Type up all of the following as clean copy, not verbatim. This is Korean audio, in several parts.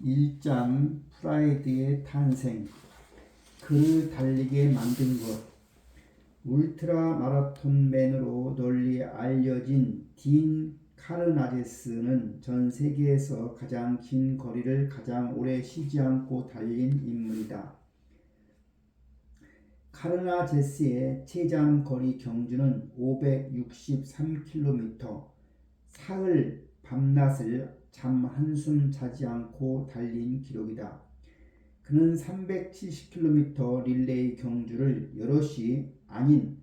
1장 프라이드의 탄생, 그를 달리게 만든 것. 울트라 마라톤맨으로 널리 알려진 딘 카르나제스는 전 세계에서 가장 긴 거리를 가장 오래 쉬지 않고 달린 인물이다. 카르나제스의 최장 거리 경주는 563km, 사흘 밤낮을 잠 한숨 자지 않고 달린 기록이다. 그는 370km 릴레이 경주를 여럿이 아닌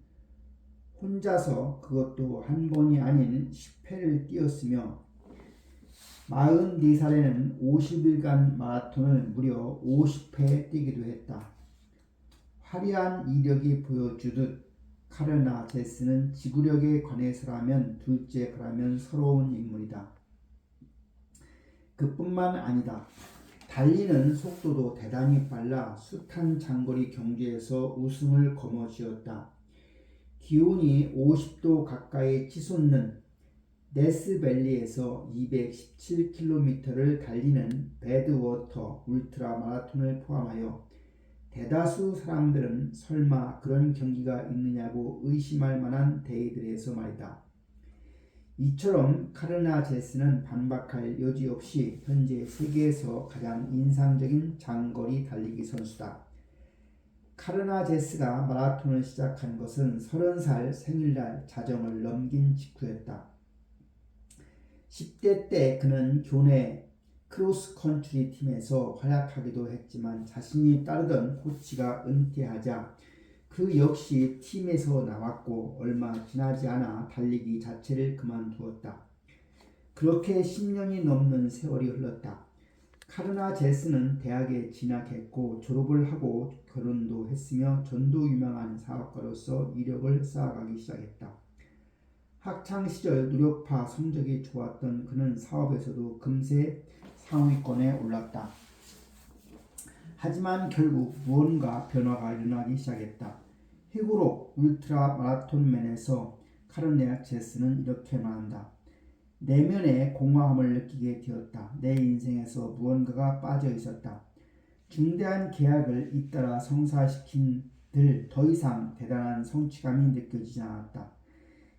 혼자서, 그것도 한 번이 아닌 10회를 뛰었으며 44살에는 50일간 마라톤을 무려 50회 뛰기도 했다. 화려한 이력이 보여주듯 카르나제스는 지구력에 관해서라면 둘째가라면 서러운 인물이다. 그뿐만 아니다. 달리는 속도도 대단히 빨라 숱한 장거리 경주에서 우승을 거머쥐었다. 기온이 50도 가까이 치솟는 네스밸리에서 217km를 달리는 배드워터 울트라 마라톤을 포함하여 대다수 사람들은 설마 그런 경기가 있느냐고 의심할 만한 대회들에서 말이다. 이처럼 카르나제스는 반박할 여지 없이 현재 세계에서 가장 인상적인 장거리 달리기 선수다. 카르나제스가 마라톤을 시작한 것은 30살 생일날 자정을 넘긴 직후였다. 10대 때 그는 교내 크로스컨트리 팀에서 활약하기도 했지만 자신이 따르던 코치가 은퇴하자 그 역시 팀에서 나왔고 얼마 지나지 않아 달리기 자체를 그만두었다. 그렇게 10년이 넘는 세월이 흘렀다. 카르나제스는 대학에 진학했고 졸업을 하고 결혼도 했으며 전도 유명한 사업가로서 이력을 쌓아가기 시작했다. 학창시절 노력파 성적이 좋았던 그는 사업에서도 금세 상위권에 올랐다. 하지만 결국 무언가 변화가 일어나기 시작했다. 히그록 울트라 마라톤맨에서 카르나제스는 이렇게 말한다. 내면의 공허함을 느끼게 되었다. 내 인생에서 무언가가 빠져 있었다. 중대한 계약을 잇따라 성사시킨들 더 이상 대단한 성취감이 느껴지지 않았다.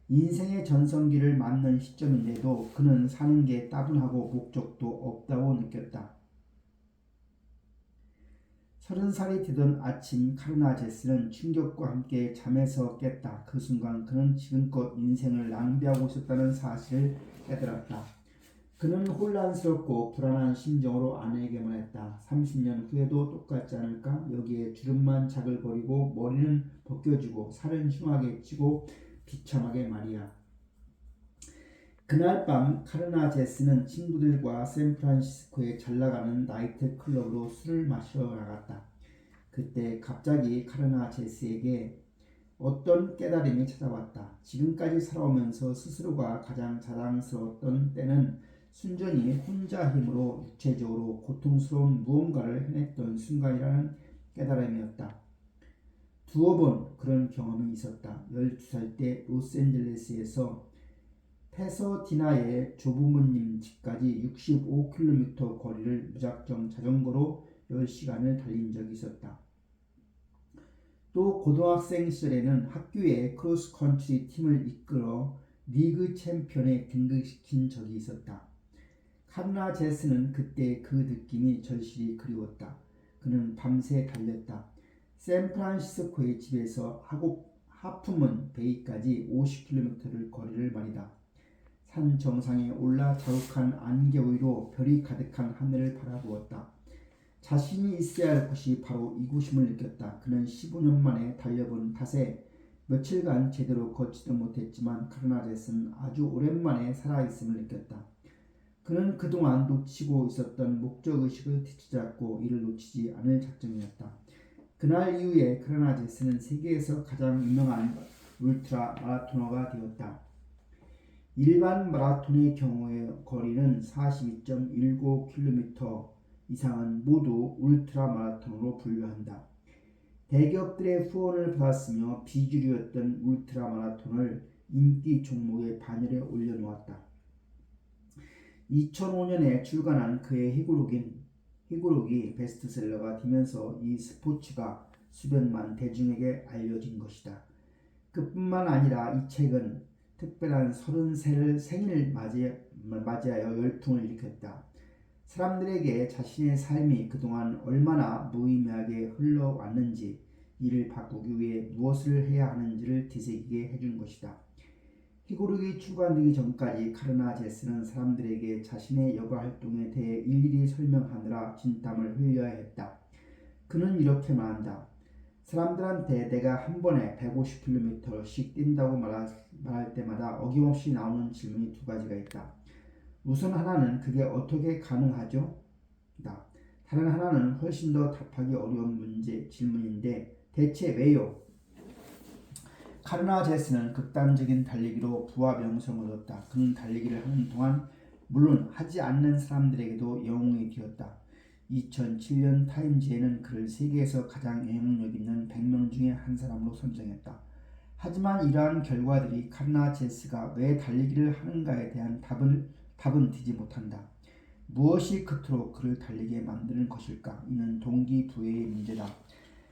인생의 전성기를 맞는 시점인데도 그는 사는 게 따분하고 목적도 없다고 느꼈다. 30살이 되던 아침 카르나제스는 충격과 함께 잠에서 깼다. 그 순간 그는 지금껏 인생을 낭비하고 있었다는 사실을 깨달았다. 그는 혼란스럽고 불안한 심정으로 아내에게 말했다. 30년 후에도 똑같지 않을까? 여기에 주름만 자글거리고 머리는 벗겨지고 살은 흉하게 찌고 비참하게 말이야. 그날 밤 카르나제스는 친구들과 샌프란시스코의 잘나가는 나이트 클럽으로 술을 마시러 나갔다. 그때 갑자기 카르나제스에게 어떤 깨달음이 찾아왔다. 지금까지 살아오면서 스스로가 가장 자랑스러웠던 때는 순전히 혼자 힘으로 육체적으로 고통스러운 무언가를 해냈던 순간이라는 깨달음이었다. 두어 번 그런 경험이 있었다. 12살 때 로스앤젤레스에서 페서디나의 조부모님 집까지 65km 거리를 무작정 자전거로 10시간을 달린 적이 있었다. 또 고등학생 시절에는 학교의 크로스컨트리 팀을 이끌어 리그 챔피언에 등극시킨 적이 있었다. 카르나제스는 그때 그 느낌이 절실히 그리웠다. 그는 밤새 달렸다. 샌프란시스코의 집에서 하프문 베이까지 50km를 거리를 말이다. 산 정상에 올라 자욱한 안개 위로 별이 가득한 하늘을 바라보았다. 자신이 있어야 할 곳이 바로 이곳임을 느꼈다. 그는 15년 만에 달려본 탓에 며칠간 제대로 걷지도 못했지만 카르나제스는 아주 오랜만에 살아있음을 느꼈다. 그는 그동안 놓치고 있었던 목적의식을 되찾았고 이를 놓치지 않을 작정이었다. 그날 이후에 카르나제스는 세계에서 가장 유명한 울트라 마라토너가 되었다. 일반 마라톤의 경우의 거리는 42.19km 이상은 모두 울트라 마라톤으로 분류한다. 대기업들의 후원을 받았으며 비주류였던 울트라 마라톤을 인기 종목의 반열에 올려놓았다. 2005년에 출간한 그의 희구록인 희고록이 베스트셀러가 되면서 이 스포츠가 수백만 대중에게 알려진 것이다. 그뿐만 아니라 이 책은 특별한 30세를 생일 맞이하여 열풍을 일으켰다. 사람들에게 자신의 삶이 그동안 얼마나 무의미하게 흘러왔는지, 이를 바꾸기 위해 무엇을 해야 하는지를 되새기게 해준 것이다. 희고록이 출간되기 전까지 카르나 제스는 사람들에게 자신의 여가 활동에 대해 일일이 설명하느라 진땀을 흘려야 했다. 그는 이렇게 말한다. 사람들한테 내가 한 번에 150km씩 뛴다고 말할 때마다 어김없이 나오는 질문이 두 가지가 있다. 우선 하나는 그게 어떻게 가능하죠? 다른 하나는 훨씬 더 답하기 어려운 질문인데 대체 왜요? 카르나 제스는 극단적인 달리기로 부와 명성을 얻었다. 그는 달리기를 하는 동안 물론 하지 않는 사람들에게도 영웅이 되었다. 2007년 타임지에는 그를 세계에서 가장 영향력 있는 100명 중에 한 사람으로 선정했다. 하지만 이러한 결과들이 카르나 제스가 왜 달리기를 하는가에 대한 답은 되지 못한다. 무엇이 그토록 그를 달리게 만드는 것일까? 이는 동기부여의 문제다.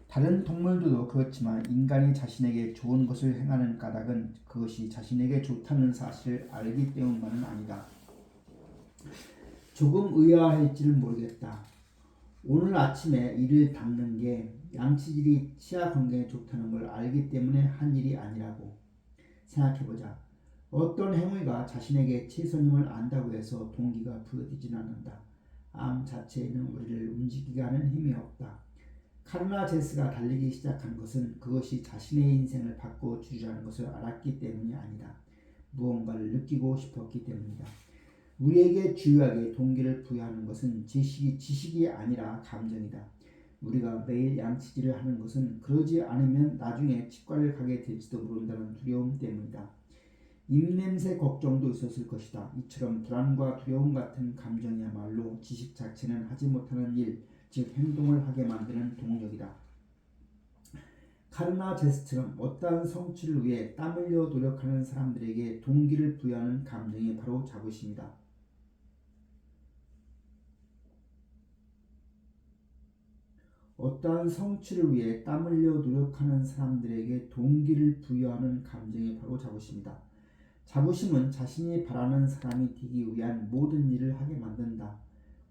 다른 동물들도 그렇지만 인간이 자신에게 좋은 것을 행하는 까닭은 그것이 자신에게 좋다는 사실을 알기 때문만은 아니다. 조금 의아할지는 모르겠다. 오늘 아침에 이를 닦는 게 양치질이 치아 건강에 좋다는 걸 알기 때문에 한 일이 아니라고 생각해보자. 어떤 행위가 자신에게 최선임을 안다고 해서 동기가 부여되진 않는다. 암 자체에는 우리를 움직이게 하는 힘이 없다. 카르나 제스가 달리기 시작한 것은 그것이 자신의 인생을 바꿔주자는 것을 알았기 때문이 아니다. 무언가를 느끼고 싶었기 때문이다. 우리에게 주요하게 동기를 부여하는 것은 지식이 아니라 감정이다. 우리가 매일 양치질을 하는 것은 그러지 않으면 나중에 치과를 가게 될지도 모른다는 두려움 때문이다. 입냄새 걱정도 있었을 것이다. 이처럼 불안과 두려움 같은 감정이야말로 지식 자체는 하지 못하는 일, 즉 행동을 하게 만드는 동력이다. 카르나 제스처럼 어떠한 성취를 위해 땀 흘려 노력하는 사람들에게 동기를 부여하는 감정이 바로 자부심이다. 어떠한 성취를 위해 땀 흘려 노력하는 사람들에게 동기를 부여하는 감정이 바로 자부심이다. 자부심은 자신이 바라는 사람이 되기 위한 모든 일을 하게 만든다.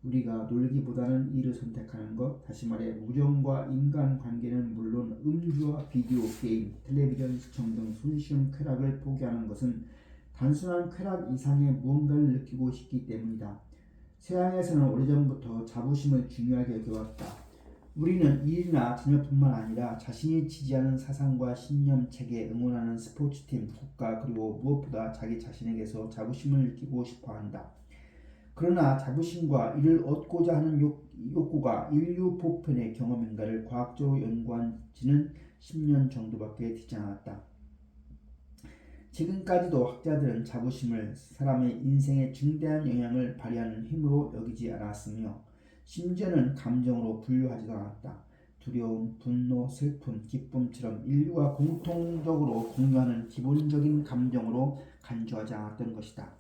우리가 놀기보다는 일을 선택하는 것, 다시 말해 우정과 인간관계는 물론 음주와 비디오 게임, 텔레비전 시청 등 손쉬운 쾌락을 포기하는 것은 단순한 쾌락 이상의 무언가를 느끼고 싶기 때문이다. 서양에서는 오래전부터 자부심을 중요하게 여겨왔다. 우리는 일이나 자녀뿐만 아니라 자신이 지지하는 사상과 신념, 체계, 응원하는 스포츠팀, 국가, 그리고 무엇보다 자기 자신에게서 자부심을 느끼고 싶어한다. 그러나 자부심과 이를 얻고자 하는 욕구가 인류 보편의 경험인가를 과학적으로 연구한 지는 10년 정도밖에 되지 않았다. 지금까지도 학자들은 자부심을 사람의 인생에 중대한 영향을 발휘하는 힘으로 여기지 않았으며 심지어는 감정으로 분류하지도 않았다. 두려움, 분노, 슬픔, 기쁨처럼 인류가 공통적으로 공유하는 기본적인 감정으로 간주하지 않았던 것이다.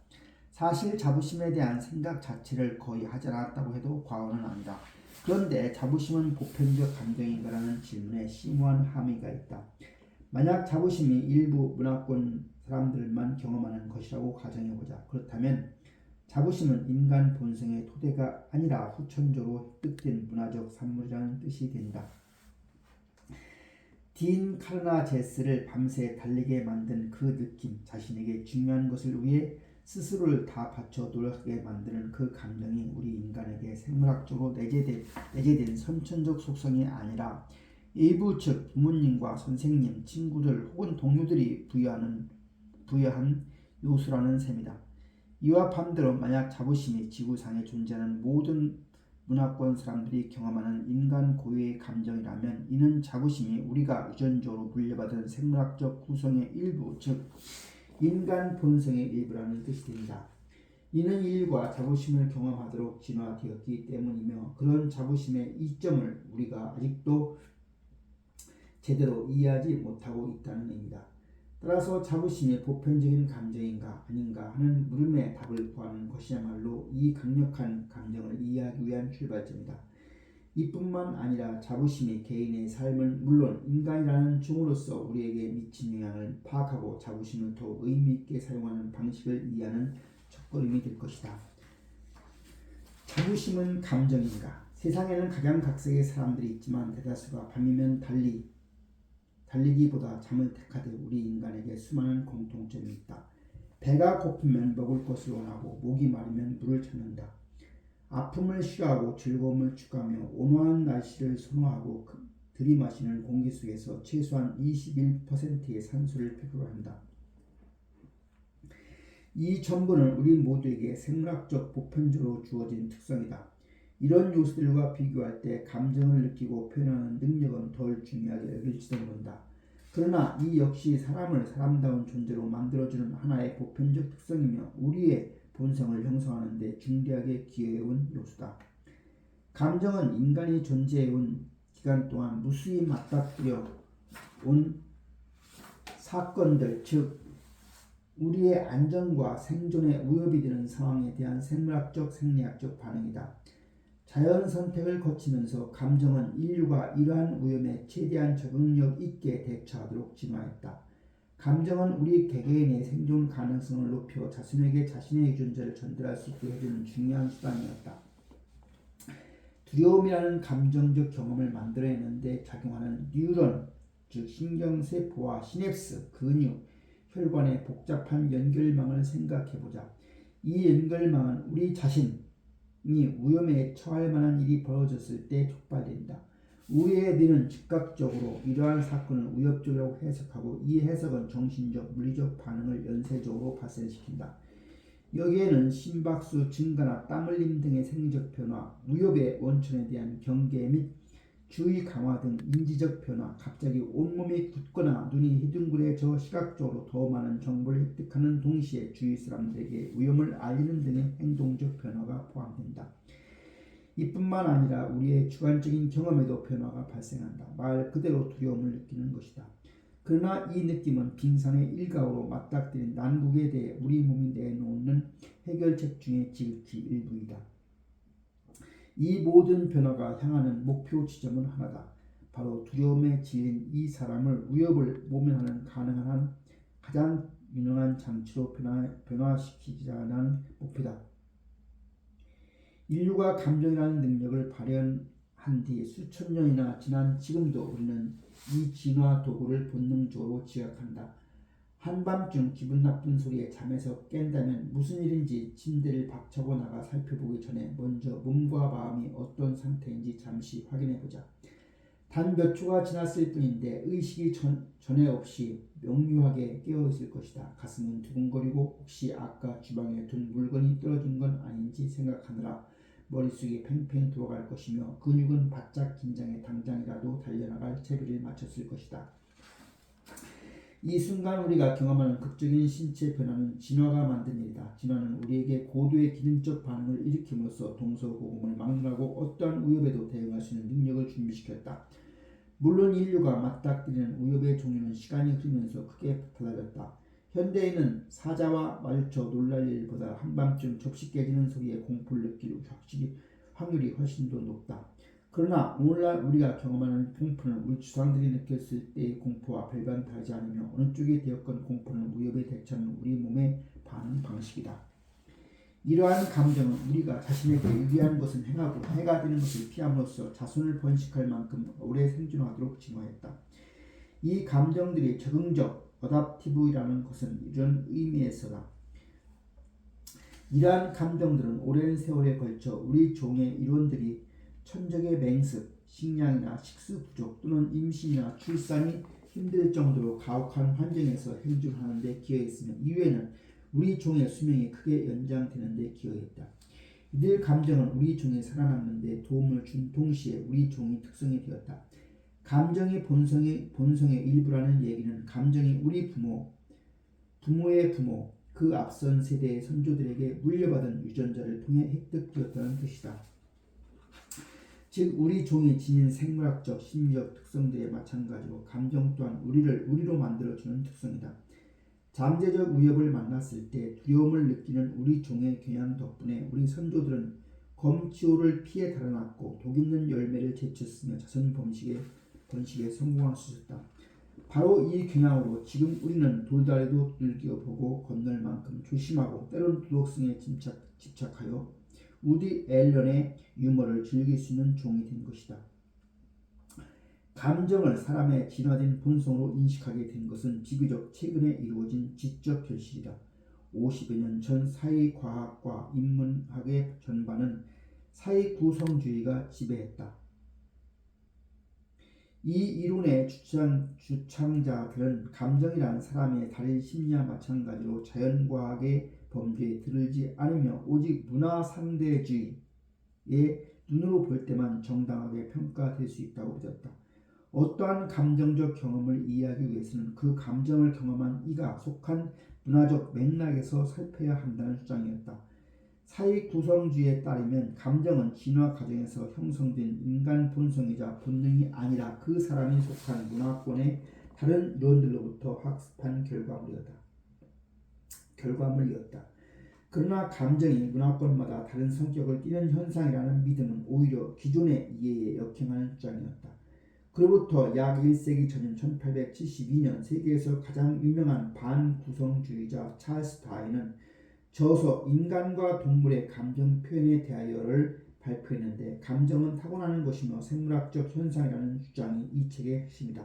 사실 자부심에 대한 생각 자체를 거의 하지 않았다고 해도 과언은 아니다. 그런데 자부심은 보편적 감정인가라는 질문에 심오한 함의가 있다. 만약 자부심이 일부 문화권 사람들만 경험하는 것이라고 가정해보자. 그렇다면 자부심은 인간 본성의 토대가 아니라 후천적으로 획득된 문화적 산물이라는 뜻이 된다. 딘 카르나 제스를 밤새 달리게 만든 그 느낌, 자신에게 중요한 것을 위해 스스로를 다 바쳐 노력하게 만드는 그 감정이 우리 인간에게 생물학적으로 내재된 선천적 속성이 아니라 일부 즉 부모님과 선생님, 친구들 혹은 동료들이 부여한 요소라는 셈이다. 이와 반대로 만약 자부심이 지구상에 존재하는 모든 문화권 사람들이 경험하는 인간 고유의 감정이라면 이는 자부심이 우리가 유전적으로 물려받은 생물학적 구성의 일부, 즉 인간 본성의 일부라는 뜻이 됩니다. 이는 인류가 자부심을 경험하도록 진화되었기 때문이며 그런 자부심의 이점을 우리가 아직도 제대로 이해하지 못하고 있다는 의미다. 따라서 자부심이 보편적인 감정인가 아닌가 하는 물음의 답을 구하는 것이야말로 이 강력한 감정을 이해하기 위한 출발점이다. 이뿐만 아니라 자부심이 개인의 삶을 물론 인간이라는 종으로서 우리에게 미친 영향을 파악하고 자부심을 더욱 의미 있게 사용하는 방식을 이해하는 첫걸음이 될 것이다. 자부심은 감정인가? 세상에는 각양각색의 사람들이 있지만 대다수가 밤이면 달리기보다 잠을 택하듯 우리 인간에게 수많은 공통점이 있다. 배가 고프면 먹을 것을 원하고 목이 마르면 물을 찾는다. 아픔을 싫어하고 즐거움을 추구하며 온화한 날씨를 선호하고 들이마시는 공기 속에서 최소한 21%의 산소를 필요로한다. 이 전부는 우리 모두에게 생물학적 보편적으로 주어진 특성이다. 이런 요소들과 비교할 때 감정을 느끼고 표현하는 능력은 덜 중요하게 여길지도 모른다. 그러나 이 역시 사람을 사람다운 존재로 만들어주는 하나의 보편적 특성이며 우리의 본성을 형성하는 데 중대하게 기여해온 요소다. 감정은 인간이 존재해온 기간 동안 무수히 맞닥뜨려 온 사건들, 즉 우리의 안전과 생존에 위협이 되는 상황에 대한 생물학적, 생리학적 반응이다. 자연 선택을 거치면서 감정은 인류가 이러한 위험에 최대한 적응력 있게 대처하도록 진화했다. 감정은 우리 개개인의 생존 가능성을 높여 자신에게 자신의 유전자를 전달할 수 있게 해주는 중요한 수단이었다. 두려움이라는 감정적 경험을 만들어내는 데 작용하는 뉴런, 즉 신경세포와 시냅스, 근육, 혈관의 복잡한 연결망을 생각해보자. 이 연결망은 우리 자신이 위험에 처할 만한 일이 벌어졌을 때 촉발된다. 우리의 뇌는 즉각적으로 이러한 사건을 위협적이라고 해석하고 이 해석은 정신적, 물리적 반응을 연쇄적으로 발생시킨다. 여기에는 심박수 증가나 땀흘림 등의 생리적 변화, 위협의 원천에 대한 경계 및 주의 강화 등 인지적 변화, 갑자기 온몸이 굳거나 눈이 희둥그레져 시각적으로 더 많은 정보를 획득하는 동시에 주위 사람들에게 위험을 알리는 등의 행동적 변화가 포함된다. 이뿐만 아니라 우리의 주관적인 경험에도 변화가 발생한다. 말 그대로 두려움을 느끼는 것이다. 그러나 이 느낌은 빙산의 일각으로 맞닥뜨린 난국에 대해 우리 몸이 내놓는 해결책 중에 지극히 일부이다. 이 모든 변화가 향하는 목표 지점은 하나다. 바로 두려움에 질린 이 사람을 위협을 모면하는 가능한 가장 유능한 장치로 변화시키자는 목표다. 인류가 감정이라는 능력을 발현한 뒤 수천 년이나 지난 지금도 우리는 이 진화 도구를 본능적으로 지각한다. 한밤중 기분 나쁜 소리에 잠에서 깬다면 무슨 일인지 침대를 박차고 나가 살펴보기 전에 먼저 몸과 마음이 어떤 상태인지 잠시 확인해보자. 단 몇 초가 지났을 뿐인데 의식이 전에 없이 명료하게 깨어있을 것이다. 가슴은 두근거리고 혹시 아까 주방에 둔 물건이 떨어진 건 아닌지 생각하느라 머릿속이 팽팽 돌아갈 것이며 근육은 바짝 긴장해 당장이라도 달려나갈 채비를 마쳤을 것이다. 이 순간 우리가 경험하는 극적인 신체 변화는 진화가 만든 일이다. 진화는 우리에게 고도의 기능적 반응을 일으킴으로써 동서고금을 막론하고 어떠한 위협에도 대응할 수 있는 능력을 준비시켰다. 물론 인류가 맞닥뜨리는 위협의 종류는 시간이 흐르면서 크게 달라졌다. 현대인은 사자와 마주쳐 놀랄 일보다 한밤중 접시 깨지는 소리에 공포를 느낄 확률이 훨씬 더 높다. 그러나 오늘날 우리가 경험하는 공포는 우리 조상들이 느꼈을 때의 공포와 별반 다르지 않으며 어느 쪽이 되었건 공포는 위협에 대처하는 우리 몸의 반응 방식이다. 이러한 감정은 우리가 자신에게 유리한 것은 행하고 해가 되는 것을 피함으로써 자손을 번식할 만큼 오래 생존하도록 진화했다. 이 감정들이 적응적, 어답티브이라는 것은 이런 의미에서다. 이러한 감정들은 오랜 세월에 걸쳐 우리 종의 이론들이 천적의 맹습, 식량이나 식수 부족 또는 임신이나 출산이 힘들 정도로 가혹한 환경에서 생존하는 데 기여했으며 이후에는 우리 종의 수명이 크게 연장되는 데 기여했다. 이들 감정은 우리 종이 살아남는 데 도움을 준 동시에 우리 종의 특성이 되었다. 감정이 본성의 일부라는 얘기는 감정이 우리 부모의 부모, 그 앞선 세대의 선조들에게 물려받은 유전자를 통해 획득되었다는 뜻이다. 즉 우리 종이 지닌 생물학적, 심리적 특성들에 마찬가지로 감정 또한 우리를 우리로 만들어주는 특성이다. 잠재적 위협을 만났을 때 두려움을 느끼는 우리 종의 경향 덕분에 우리 선조들은 검지호를 피해 달아났고 독 있는 열매를 제쳤으며 자손 번식에 성공할 수 있었다. 바로 이 경향으로 지금 우리는 돌다리도 눈여겨보고 건널 만큼 조심하고 때론 도덕성에 집착하여 우디 앨런의 유머를 즐길 수 있는 종이 된 것이다. 감정을 사람의 진화된 본성으로 인식하게 된 것은 비교적 최근에 이루어진 지적 결실이다. 50여 년 전 사회과학과 인문학의 전반은 사회구성주의가 지배했다. 이 이론의 주창자들은 감정이란 사람의 다른 심리와 마찬가지로 자연과학의 범주에 들지 않으며 오직 문화상대주의의 눈으로 볼 때만 정당하게 평가될 수 있다고 믿었다. 어떠한 감정적 경험을 이해하기 위해서는 그 감정을 경험한 이가 속한 문화적 맥락에서 살펴야 한다는 주장이었다. 사회구성주의에 따르면 감정은 진화 과정에서 형성된 인간 본성이자 본능이 아니라 그 사람이 속한 문화권의 다른 이론들로부터 학습한 결과물이었다. 그러나 감정이 문화권마다 다른 성격을 띠는 현상이라는 믿음은 오히려 기존의 이해에 역행하는 주장이었다. 그로부터 약 1세기 전인 1872년 세계에서 가장 유명한 반구성주의자 찰스 다윈은 저서 인간과 동물의 감정 표현에 대하여를 발표했는데 감정은 타고나는 것이며 생물학적 현상이라는 주장이 이 책의 핵심이다.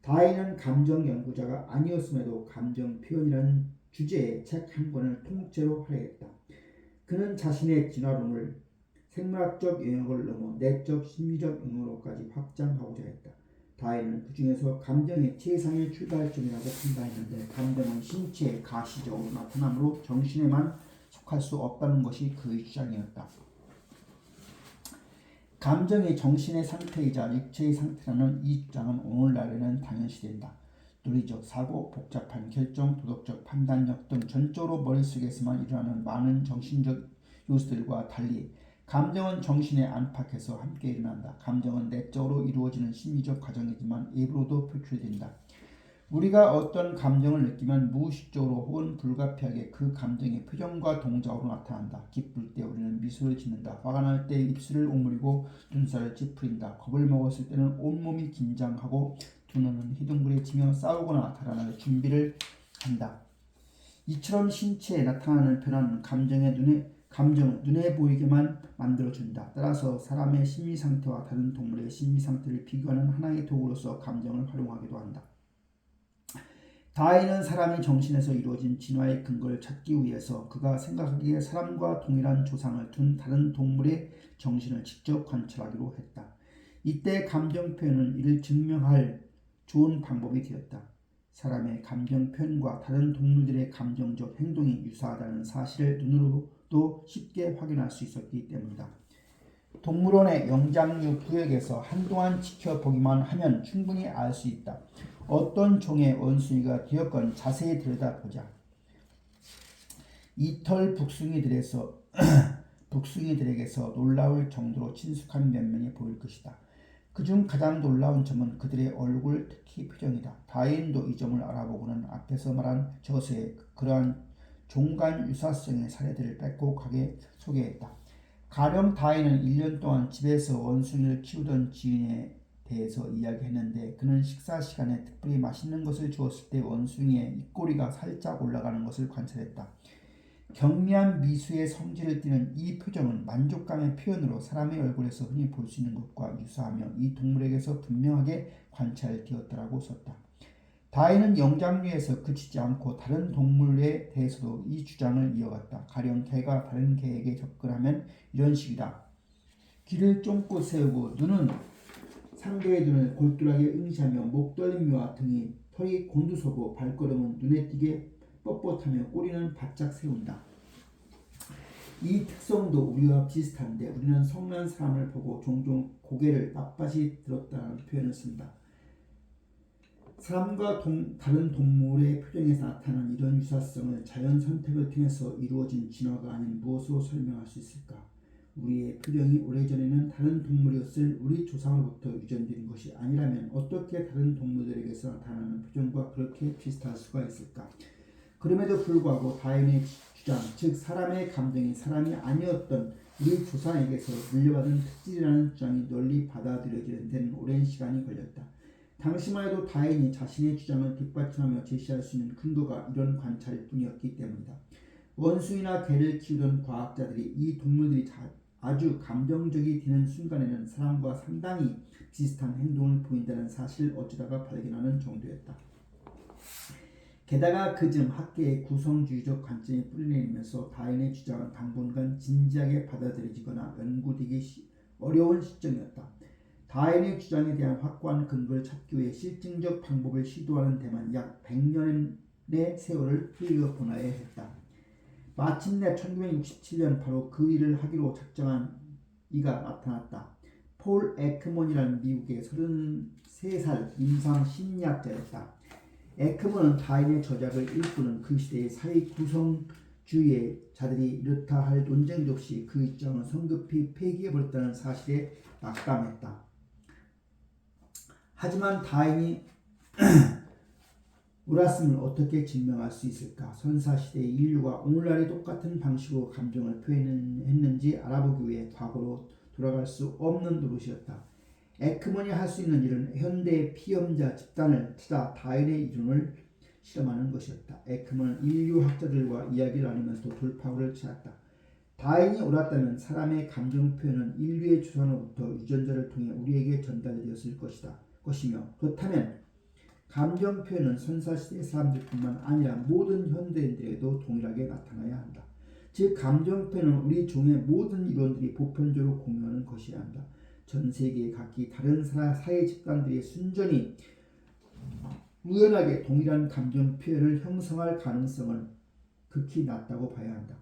다윈은 감정 연구자가 아니었음에도 감정 표현이라는 주제의 책 한 권을 통째로 할애했다. 그는 자신의 진화론을 생물학적 영역을 넘어 내적 심리적 영역으로까지 확장하고자 했다. 다윈은 그 중에서 감정의 최상의 출발점이라고 판단했는데 감정은 신체에 가시적으로 나타나므로 정신에만 속할 수 없다는 것이 그의 주장이었다. 감정이 정신의 상태이자 육체의 상태라는 이 주장은 오늘날에는 당연시된다. 논리적 사고, 복잡한 결정, 도덕적 판단력 등 전적으로 머릿속에서만 일어나는 많은 정신적 요소들과 달리 감정은 정신의 안팎에서 함께 일어난다. 감정은 내적으로 이루어지는 심리적 과정이지만 외부로도 표출된다. 우리가 어떤 감정을 느끼면 무의식적으로 혹은 불가피하게 그 감정의 표정과 동작으로 나타난다. 기쁠 때 우리는 미소를 짓는다. 화가 날 때 입술을 오므리고 눈살을 찌푸린다. 겁을 먹었을 때는 온몸이 긴장하고 두 눈은 희둥그레지며 싸우거나 달아날 준비를 한다. 이처럼 신체에 나타나는 변화는 감정은 눈에 보이게만 만들어준다. 따라서 사람의 심리상태와 다른 동물의 심리상태를 비교하는 하나의 도구로서 감정을 활용하기도 한다. 다윈은 사람이 정신에서 이루어진 진화의 근거를 찾기 위해서 그가 생각하기에 사람과 동일한 조상을 둔 다른 동물의 정신을 직접 관찰하기로 했다. 이때 감정 표현은 이를 증명할 좋은 방법이 되었다. 사람의 감정 표현과 다른 동물들의 감정적 행동이 유사하다는 사실을 눈으로도 쉽게 확인할 수 있었기 때문이다. 동물원의 영장류 구역에서 한동안 지켜보기만 하면 충분히 알 수 있다. 어떤 종의 원숭이가 되었건 자세히 들여다보자. 이털 북숭이들에게서 놀라울 정도로 친숙한 면면이 보일 것이다. 그중 가장 놀라운 점은 그들의 얼굴, 특히 표정이다. 다윈도 이 점을 알아보고는 앞에서 말한 저서의 그러한 종간 유사성의 사례들을 빼곡하게 소개했다. 가령 다윈은 1년 동안 집에서 원숭이를 키우던 지인에 대해서 이야기했는데 그는 식사 시간에 특별히 맛있는 것을 주었을 때 원숭이의 입꼬리가 살짝 올라가는 것을 관찰했다. 경미한 미수의 성질을 띠는 이 표정은 만족감의 표현으로 사람의 얼굴에서 흔히 볼 수 있는 것과 유사하며 이 동물에게서 분명하게 관찰되었다라고 썼다. 다윈은 영장류에서 그치지 않고 다른 동물에 대해서도 이 주장을 이어갔다. 가령 개가 다른 개에게 접근하면 이런 식이다. 귀를 쫑긋 세우고 눈은 상대의 눈을 골똘하게 응시하며 목덜미와 등이 털이 곤두서고 발걸음은 눈에 띄게 뻣뻣하며 꼬리는 바짝 세운다. 이 특성도 우리와 비슷한데 우리는 성난 사람을 보고 종종 고개를 빳빳이 들었다는 표현을 쓴다. 사람과 다른 동물의 표정에서 나타나는 이런 유사성을 자연 선택을 통해서 이루어진 진화가 아닌 무엇으로 설명할 수 있을까? 우리의 표정이 오래전에는 다른 동물이었을 우리 조상으로부터 유전된 것이 아니라면 어떻게 다른 동물들에게서 나타나는 표정과 그렇게 비슷할 수가 있을까? 그럼에도 불구하고 다윈의 주장, 즉 사람의 감정이 사람이 아니었던 우리 조상에게서 물려받은 특질이라는 주장이 널리 받아들여지는 데는 오랜 시간이 걸렸다. 당시만 해도 다행히 자신의 주장을 뒷받침하며 제시할 수 있는 근거가 이런 관찰일 뿐이었기 때문이다. 원숭이나 개를 키우던 과학자들이 이 동물들이 아주 감정적이 되는 순간에는 사람과 상당히 비슷한 행동을 보인다는 사실을 어쩌다가 발견하는 정도였다. 게다가 그즈음 학계의 구성주의적 관점이 뿌리내리면서 다윈의 주장은 당분간 진지하게 받아들여지거나 연구되기 어려운 시점이었다. 다윈의 주장에 대한 확고한 근거를 찾기 위해 실증적 방법을 시도하는 데만 약 100년의 세월을 흘려보내야 했다. 마침내 1967년 바로 그 일을 하기로 작정한 이가 나타났다. 폴 에크먼이라는 미국의 33살 임상 심리학자였다. 에크먼은 다윈의 저작을 읽고는 그 시대의 사회 구성주의의 자들이 이렇다 할 논쟁도 없이 그 주장을 성급히 폐기해버렸다는 사실에 낙담했다. 하지만 다윈이 옳았음을 어떻게 증명할 수 있을까? 선사시대의 인류가 오늘날이 똑같은 방식으로 감정을 표현했는지 알아보기 위해 과거로 돌아갈 수 없는 노릇이었다. 에크먼이 할 수 있는 일은 현대 피험자 집단을 찾아 다윈의 이론을 실험하는 것이었다. 에크먼은 인류학자들과 이야기를 나누면서 돌파구를 찾았다. 다윈이 옳았다면 사람의 감정 표현은 인류의 조상으로부터 유전자를 통해 우리에게 전달되었을 것이며 그렇다면 감정 표현은 선사시대의 사람들뿐만 아니라 모든 현대인들에게도 동일하게 나타나야 한다. 즉 감정 표현은 우리 종의 모든 이론들이 보편적으로 공유하는 것이어야 한다. 전 세계의 각기 다른 사회 집단들이 순전히 우연하게 동일한 감정 표현을 형성할 가능성은 극히 낮다고 봐야 한다.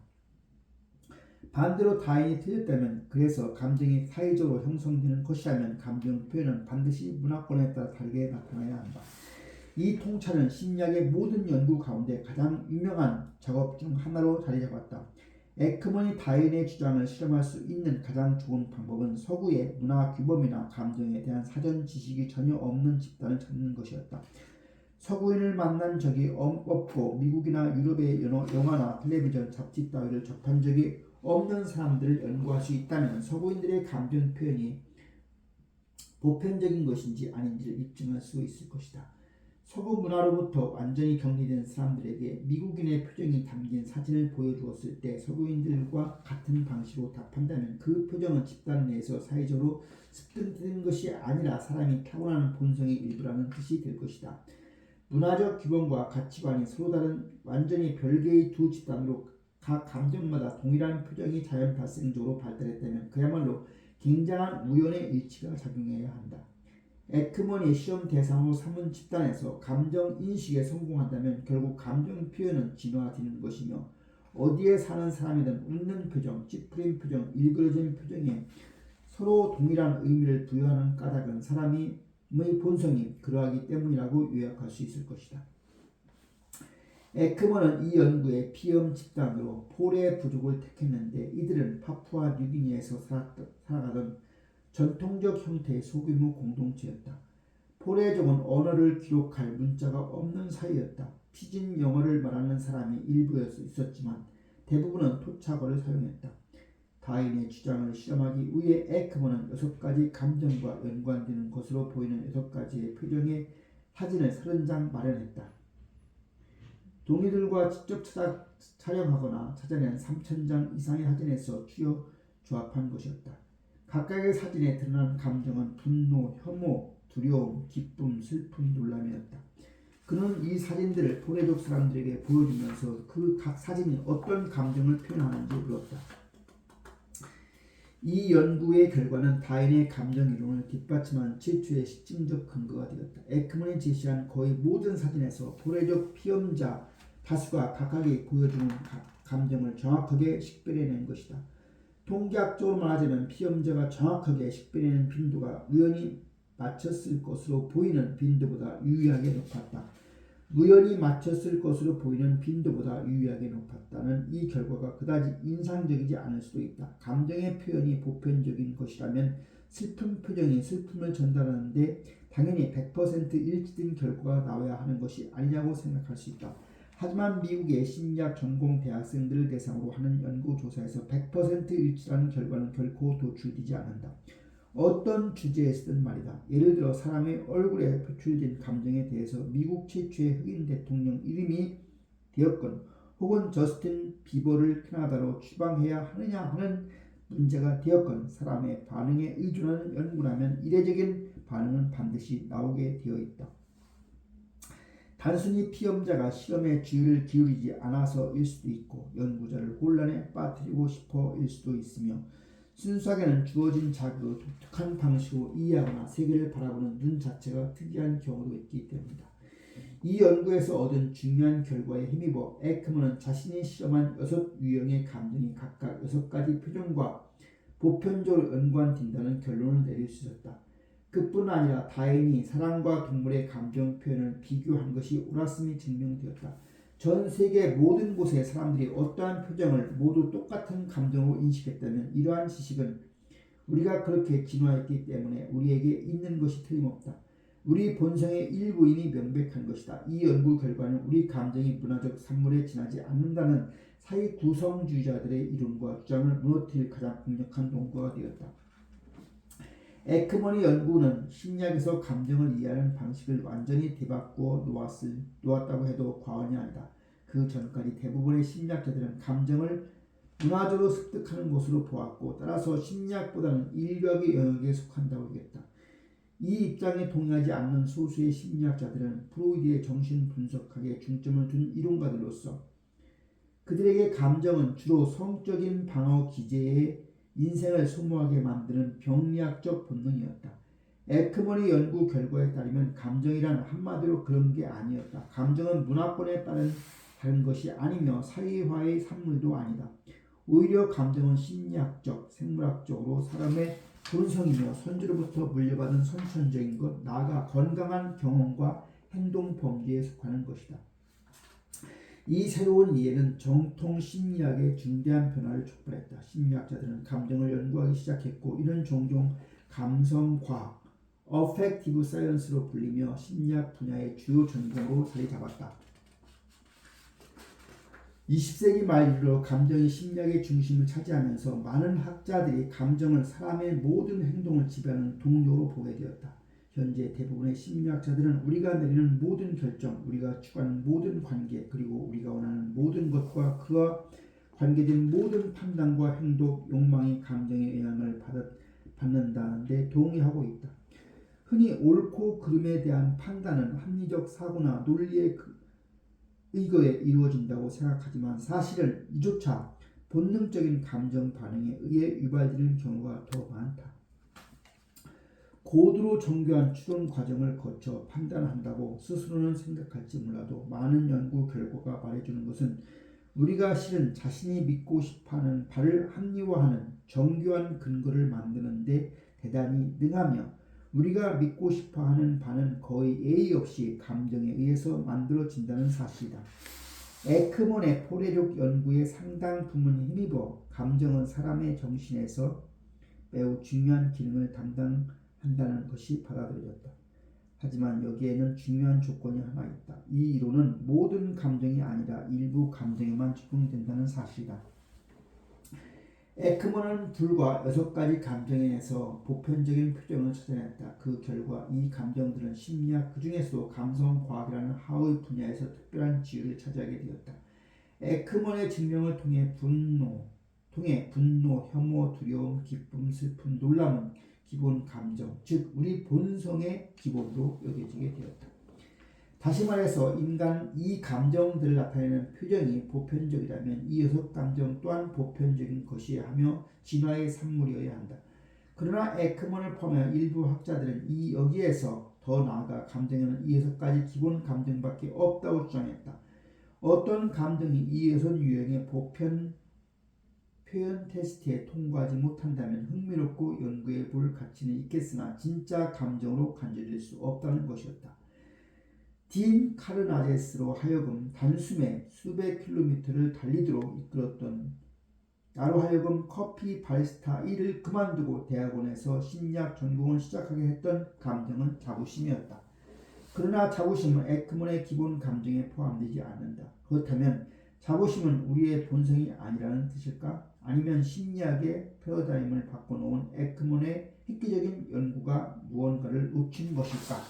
반대로 다윈이 틀렸다면, 그래서 감정이 사회적으로 형성되는 것이라면 감정 표현은 반드시 문화권에 따라 다르게 나타나야 한다. 이 통찰은 심리학의 모든 연구 가운데 가장 유명한 작업 중 하나로 자리 잡았다. 에크먼이 다윈의 주장을 실험할 수 있는 가장 좋은 방법은 서구의 문화 규범이나 감정에 대한 사전 지식이 전혀 없는 집단을 찾는 것이었다. 서구인을 만난 적이 없고 미국이나 유럽의 영화나 텔레비전, 잡지 따위를 접한 적이 없는 사람들을 연구할 수 있다면 서구인들의 감정 표현이 보편적인 것인지 아닌지를 입증할 수 있을 것이다. 서구 문화로부터 완전히 격리된 사람들에게 미국인의 표정이 담긴 사진을 보여주었을 때 서구인들과 같은 방식으로 답한다면 그 표정은 집단 내에서 사회적으로 습득된 것이 아니라 사람이 타고나는 본성의 일부라는 뜻이 될 것이다. 문화적 규범과 가치관이 서로 다른 완전히 별개의 두 집단으로 각 감정마다 동일한 표정이 자연 발생적으로 발달했다면 그야말로 굉장한 우연의 일치가 작용해야 한다. 에크먼이 시험 대상으로 삼은 집단에서 감정 인식에 성공한다면 결국 감정 표현은 진화되는 것이며 어디에 사는 사람이든 웃는 표정, 찌푸린 표정, 일그러진 표정에 서로 동일한 의미를 부여하는 까닭은 사람의 본성이 그러하기 때문이라고 요약할 수 있을 것이다. 에크먼은 이 연구의 피험 집단으로 폴의 부족을 택했는데 이들은 파푸아 뉴기니에서 살아가던 전통적 형태의 소규모 공동체였다. 폴의족은 언어를 기록할 문자가 없는 사이였다. 피진 영어를 말하는 사람이 일부 있었지만 대부분은 토착어를 사용했다. 다윈의 주장을 실험하기 위해 에크먼은 6가지 감정과 연관되는 것으로 보이는 6가지의 표정의 사진을 30장 마련했다. 동의들과 직접 촬영하거나 찾아낸 3000장 이상의 사진에서 추려 조합한 것이었다. 각각의 사진에 드러난 감정은 분노, 혐오, 두려움, 기쁨, 슬픔, 놀람이었다. 그는 이 사진들을 폴의족 사람들에게 보여주면서 그 각 사진이 어떤 감정을 표현하는지 물었다. 이 연구의 결과는 다윈의 감정 이론을 뒷받침한 최초의 실증적 근거가 되었다. 에크먼이 제시한 거의 모든 사진에서 폴의족 피험자 다수가 각각이 보여주는 감정을 정확하게 식별해낸 것이다. 통계학적으로 말하자면 피험자가 정확하게 식별해낸 빈도가 우연히 맞췄을 것으로 보이는 빈도보다 유의하게 높았다. 우연히 맞췄을 것으로 보이는 빈도보다 유의하게 높았다는 이 결과가 그다지 인상적이지 않을 수도 있다. 감정의 표현이 보편적인 것이라면 슬픈 표정이 슬픔을 전달하는데 당연히 100% 일치된 결과가 나와야 하는 것이 아니냐고 생각할 수 있다. 하지만 미국의 심리학 전공 대학생들을 대상으로 하는 연구조사에서 100% 일치라는 결과는 결코 도출되지 않는다. 어떤 주제에서든 말이다. 예를 들어 사람의 얼굴에 표출된 감정에 대해서 미국 최초의 흑인 대통령 이름이 되었건 혹은 저스틴 비버를 캐나다로 추방해야 하느냐 하는 문제가 되었건 사람의 반응에 의존하는 연구라면 이례적인 반응은 반드시 나오게 되어 있다. 단순히 피험자가 실험에 주의를 기울이지 않아서일 수도 있고 연구자를 혼란에 빠뜨리고 싶어일 수도 있으며 순수하게는 주어진 자극을 독특한 방식으로 이해하거나 세계를 바라보는 눈 자체가 특이한 경우도 있기 때문이다. 이 연구에서 얻은 중요한 결과에 힘입어 에크먼은 자신이 실험한 6유형의 감정이 각각 6가지 표정과 보편적으로 연관된다는 결론을 내릴 수 있었다. 그뿐 아니라 다행히 사람과 동물의 감정 표현을 비교한 것이 옳았음이 증명되었다. 전 세계 모든 곳의 사람들이 어떠한 표정을 모두 똑같은 감정으로 인식했다면 이러한 지식은 우리가 그렇게 진화했기 때문에 우리에게 있는 것이 틀림없다. 우리 본성의 일부임이 명백한 것이다. 이 연구 결과는 우리 감정이 문화적 산물에 지나지 않는다는 사회 구성주의자들의 이론과 주장을 무너뜨릴 가장 강력한 동거가 되었다. 에크먼의 연구는 심리학에서 감정을 이해하는 방식을 완전히 뒤바꾸어 놓았다고 해도 과언이 아니다. 그 전까지 대부분의 심리학자들은 감정을 문화적으로 습득하는 것으로 보았고 따라서 심리학보다는 인류학의 영역에 속한다고 여겼다. 이 입장에 동의하지 않는 소수의 심리학자들은 프로이드의 정신분석학에 중점을 둔 이론가들로서 그들에게 감정은 주로 성적인 방어 기제에 인생을 소모하게 만드는 병리학적 본능이었다. 에크먼의 연구 결과에 따르면 감정이란 한마디로 그런 게 아니었다. 감정은 문화권에 따른 다른 것이 아니며 사회화의 산물도 아니다. 오히려 감정은 심리학적, 생물학적으로 사람의 본성이며 선조로부터 물려받은 선천적인 것, 나아가 건강한 경험과 행동 범주에 속하는 것이다. 이 새로운 이해는 정통 심리학의 중대한 변화를 촉발했다. 심리학자들은 감정을 연구하기 시작했고 이는 종종 감성과학, 어펙티브 사이언스로 불리며 심리학 분야의 주요 전공으로 자리 잡았다. 20세기 말 이후로 감정이 심리학의 중심을 차지하면서 많은 학자들이 감정을 사람의 모든 행동을 지배하는 동력으로 보게 되었다. 현재 대부분의 심리학자들은 우리가 내리는 모든 결정, 우리가 추구하는 모든 관계, 그리고 우리가 원하는 모든 것과 그와 관계된 모든 판단과 행동, 욕망이 감정의 영향을 받는다는 데 동의하고 있다. 흔히 옳고 그름에 대한 판단은 합리적 사고나 논리의 의거에 이루어진다고 생각하지만 사실은 이조차 본능적인 감정 반응에 의해 유발되는 경우가 더 많다. 고도로 정교한 추론 과정을 거쳐 판단한다고 스스로는 생각할지 몰라도 많은 연구 결과가 말해주는 것은 우리가 실은 자신이 믿고 싶어하는 바를 합리화하는 정교한 근거를 만드는 데 대단히 능하며 우리가 믿고 싶어하는 바는 거의 예의 없이 감정에 의해서 만들어진다는 사실이다. 에크먼의 포례력 연구의 상당 부분이 힘입어 감정은 사람의 정신에서 매우 중요한 기능을 담당한다는 것이 받아들여졌다. 하지만 여기에는 중요한 조건이 하나 있다. 이 이론은 모든 감정이 아니라 일부 감정에만 적용된다는 사실이다. 에크먼은 불과 6가지 감정에서 보편적인 표정을 찾아냈다. 그 결과 이 감정들은 심리학 그 중에서도 감성과학이라는 하의 분야에서 특별한 지위를 차지하게 되었다. 에크먼의 증명을 통해 분노, 혐오, 두려움, 기쁨, 슬픔, 놀람은 기본 감정, 즉 우리 본성의 기본으로 여겨지게 되었다. 다시 말해서 인간 이 감정들을 나타내는 표정이 보편적이라면 이 6감정 또한 보편적인 것이어야 하며 진화의 산물이어야 한다. 그러나 에크먼을 포함한 일부 학자들은 여기에서 더 나아가 감정에는 이 6가지 기본 감정밖에 없다고 주장했다. 어떤 감정이 이 6유형의 보편 표현 테스트에 통과하지 못한다면 흥미롭고 연구해 볼 가치는 있겠으나 진짜 감정으로 간주될 수 없다는 것이었다. 딘 카르나제스로 하여금 단숨에 수백 킬로미터를 달리도록 이끌었던 나로 하여금 커피 바리스타 일을 그만두고 대학원에서 심리학 전공을 시작하게 했던 감정은 자부심이었다. 그러나 자부심은 에크먼의 기본 감정에 포함되지 않는다. 그렇다면 자부심은 우리의 본성이 아니라는 뜻일까? 아니면 심리학의 패러다임을 바꿔놓은 에크먼의 획기적인 연구가 무언가를 놓친 것일까?